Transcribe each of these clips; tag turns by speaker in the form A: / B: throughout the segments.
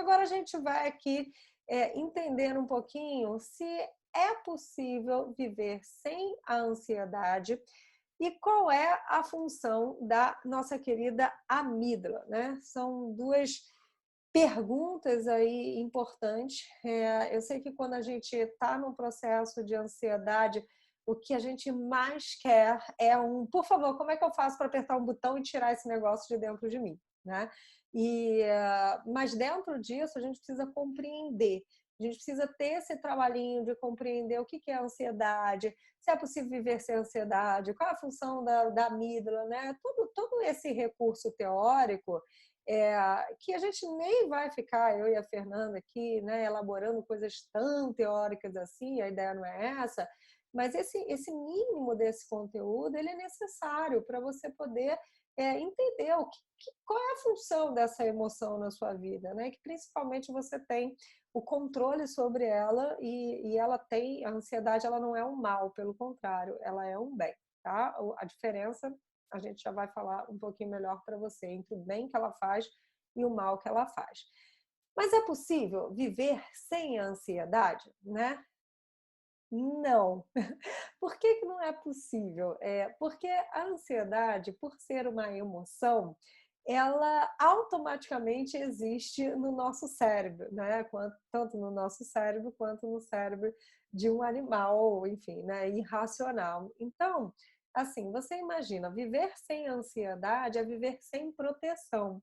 A: Agora a gente vai aqui entender um pouquinho se é possível viver sem a ansiedade e qual é a função da nossa querida amígdala, né? São duas perguntas aí importantes. Eu sei que quando a gente está num processo de ansiedade, o que a gente mais quer é por favor, como é que eu faço para apertar um botão e tirar esse negócio de dentro de mim, né? Mas dentro disso a gente precisa compreender. A gente precisa ter esse trabalhinho de compreender o que é a ansiedade, se é possível viver sem ansiedade, qual é a função da amígdala, né? Todo esse recurso teórico que a gente nem vai ficar, eu e a Fernanda aqui, né, elaborando coisas tão teóricas assim, a ideia não é essa, mas esse mínimo desse conteúdo ele é necessário para você poder entender qual é a função dessa emoção na sua vida, né? Que principalmente você tem o controle sobre ela e ela tem, a ansiedade ela não é um mal, pelo contrário, ela é um bem, tá? A diferença a gente já vai falar um pouquinho melhor para você, entre o bem que ela faz e o mal que ela faz. Mas é possível viver sem a ansiedade, né? Não. Por que não é possível? Porque a ansiedade, por ser uma emoção, ela automaticamente existe no nosso cérebro, né? Tanto no nosso cérebro quanto no cérebro de um animal, enfim, né? Irracional. Então, assim, você imagina, viver sem ansiedade é viver sem proteção.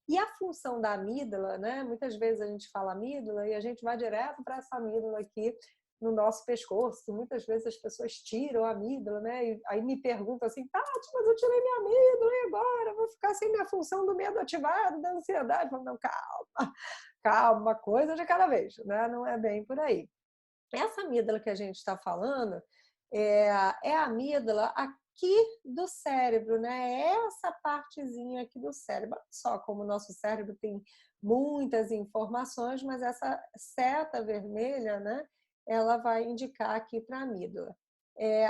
A: E a função da amígdala, né? Muitas vezes a gente fala amígdala e a gente vai direto para essa amígdala aqui no nosso pescoço. Muitas vezes as pessoas tiram a amígdala, né? E aí me perguntam assim, Tati, mas eu tirei minha amígdala e agora? Eu vou ficar sem minha função do medo ativado, da ansiedade. Eu falo, não, calma, calma, uma coisa de cada vez, né? Não é bem por aí. Essa amígdala que a gente está falando é a amígdala aqui do cérebro, né? É essa partezinha aqui do cérebro. Olha só como o nosso cérebro tem muitas informações, mas essa seta vermelha, né? Ela vai indicar aqui para a amígdala.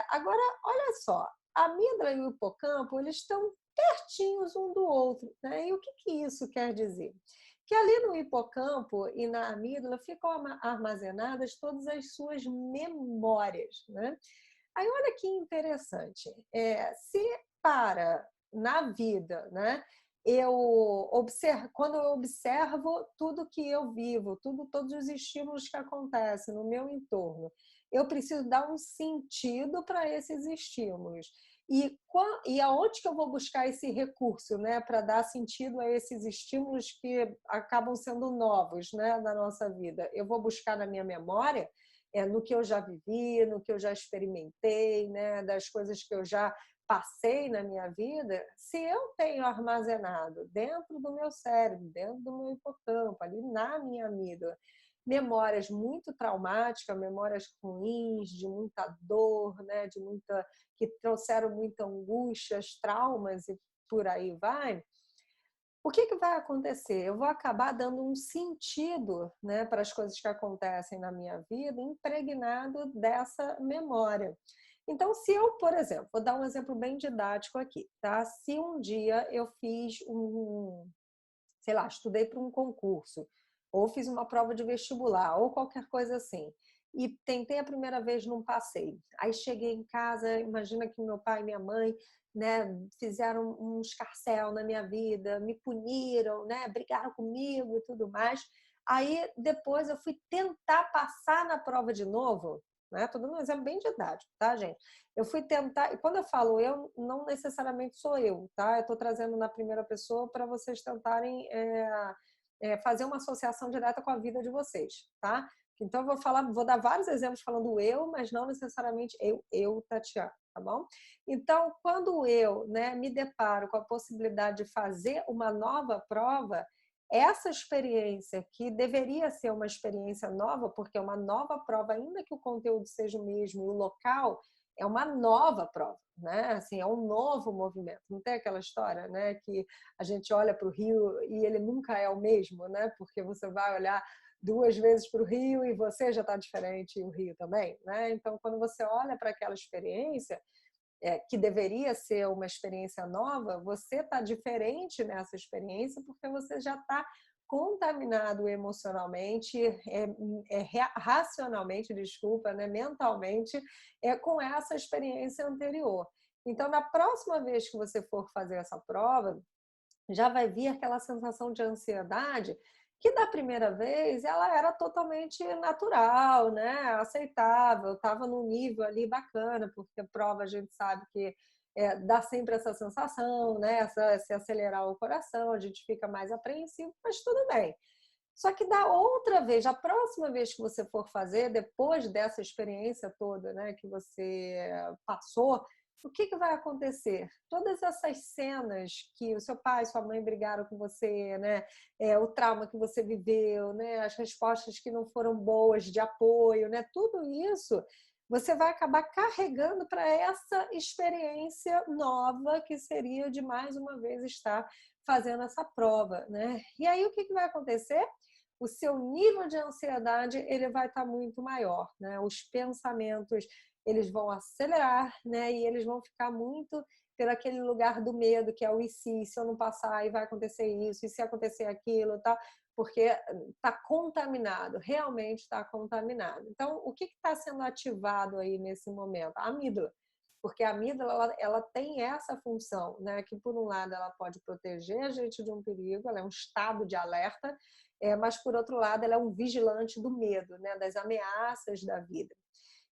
A: Agora, olha só, a amígdala e o hipocampo, eles estão pertinhos um do outro, né? E o que isso quer dizer? Que ali no hipocampo e na amígdala ficam armazenadas todas as suas memórias, né? Aí olha que interessante, se na vida, né, quando eu observo tudo que eu vivo, todos os estímulos que acontecem no meu entorno, eu preciso dar um sentido para esses estímulos. E aonde que eu vou buscar esse recurso, né, para dar sentido a esses estímulos que acabam sendo novos, né, na nossa vida? Eu vou buscar na minha memória, no que eu já vivi, no que eu já experimentei, né, das coisas que eu já passei na minha vida. Se eu tenho armazenado dentro do meu cérebro, dentro do meu hipocampo, ali na minha amígdala, memórias muito traumáticas, memórias ruins, de muita dor, né, que trouxeram muita angústia, traumas e por aí vai, o que vai acontecer? Eu vou acabar dando um sentido, né, para as coisas que acontecem na minha vida, impregnado dessa memória. Então, se eu, por exemplo, vou dar um exemplo bem didático aqui, tá? Se um dia eu fiz sei lá, estudei para um concurso, ou fiz uma prova de vestibular, ou qualquer coisa assim, e tentei a primeira vez, não passei. Aí cheguei em casa, imagina que meu pai e minha mãe, né, fizeram um escarcéu na minha vida, me puniram, né, brigaram comigo e tudo mais. Aí depois eu fui tentar passar na prova de novo, né? Tô dando um exemplo bem didático, tá, gente? Eu fui tentar, e quando eu falo eu, não necessariamente sou eu, tá? Eu estou trazendo na primeira pessoa para vocês tentarem fazer uma associação direta com a vida de vocês, tá? Então, vou dar vários exemplos falando eu, mas não necessariamente eu, Tatiana, tá bom? Então, quando eu, né, me deparo com a possibilidade de fazer uma nova prova, essa experiência, que deveria ser uma experiência nova, porque é uma nova prova, ainda que o conteúdo seja o mesmo e o local, é uma nova prova, né? Assim, é um novo movimento. Não tem aquela história, né, que a gente olha para o rio e ele nunca é o mesmo, né? Porque você vai olhar 2 vezes para o rio e você já está diferente e o rio também, né? Então, quando você olha para aquela experiência, que deveria ser uma experiência nova, você está diferente nessa experiência porque você já está contaminado emocionalmente, racionalmente, desculpa, né, mentalmente, com essa experiência anterior. Então, na próxima vez que você for fazer essa prova, já vai vir aquela sensação de ansiedade que da primeira vez ela era totalmente natural, né? Aceitável, estava num nível ali bacana, porque a prova a gente sabe que dá sempre essa sensação, né? Se acelerar o coração, a gente fica mais apreensivo, mas tudo bem. Só que da outra vez, a próxima vez que você for fazer, depois dessa experiência toda, né, que você passou, o que vai acontecer? Todas essas cenas que o seu pai e sua mãe brigaram com você, né, o trauma que você viveu, né, as respostas que não foram boas de apoio, né, tudo isso você vai acabar carregando para essa experiência nova que seria de mais uma vez estar fazendo essa prova, né? E aí o que vai acontecer? O seu nível de ansiedade ele vai estar muito maior, né? Os pensamentos eles vão acelerar, né? E eles vão ficar muito pelo aquele lugar do medo, que é o e se eu não passar, e vai acontecer isso, e se acontecer aquilo, tá? Porque está contaminado, realmente está contaminado. Então, o que está sendo ativado aí nesse momento? A amígdala. Porque a amígdala ela tem essa função, né? Que por um lado ela pode proteger a gente de um perigo, ela é um estado de alerta, mas por outro lado ela é um vigilante do medo, né? Das ameaças da vida.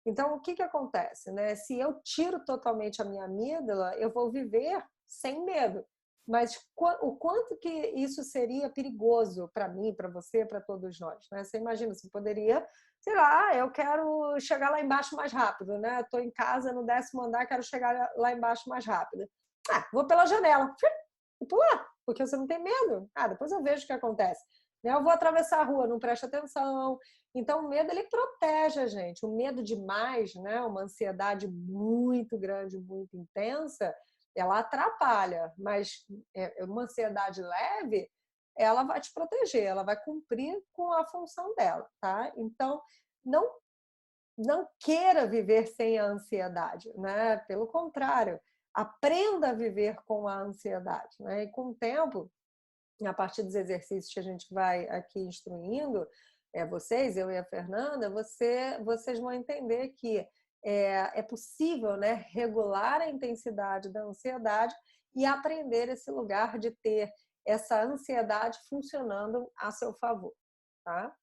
A: Então o que acontece, né? Se eu tiro totalmente a minha amígdala, eu vou viver sem medo. Mas o quanto que isso seria perigoso para mim, para você, para todos nós, né? Você imagina, você poderia, sei lá, eu quero chegar lá embaixo mais rápido, né? Estou em casa no 10º andar, quero chegar lá embaixo mais rápido. Vou pela janela, vou pular, porque você não tem medo. Depois eu vejo o que acontece. Eu vou atravessar a rua, não preste atenção. Então, o medo, ele protege a gente. O medo demais, né? Uma ansiedade muito grande, muito intensa, ela atrapalha. Mas uma ansiedade leve, ela vai te proteger, ela vai cumprir com a função dela, tá? Então, não queira viver sem a ansiedade, né? Pelo contrário, aprenda a viver com a ansiedade, né? E com o tempo, a partir dos exercícios que a gente vai aqui instruindo, vocês, eu e a Fernanda, vocês vão entender que é possível, né, regular a intensidade da ansiedade e aprender esse lugar de ter essa ansiedade funcionando a seu favor, tá?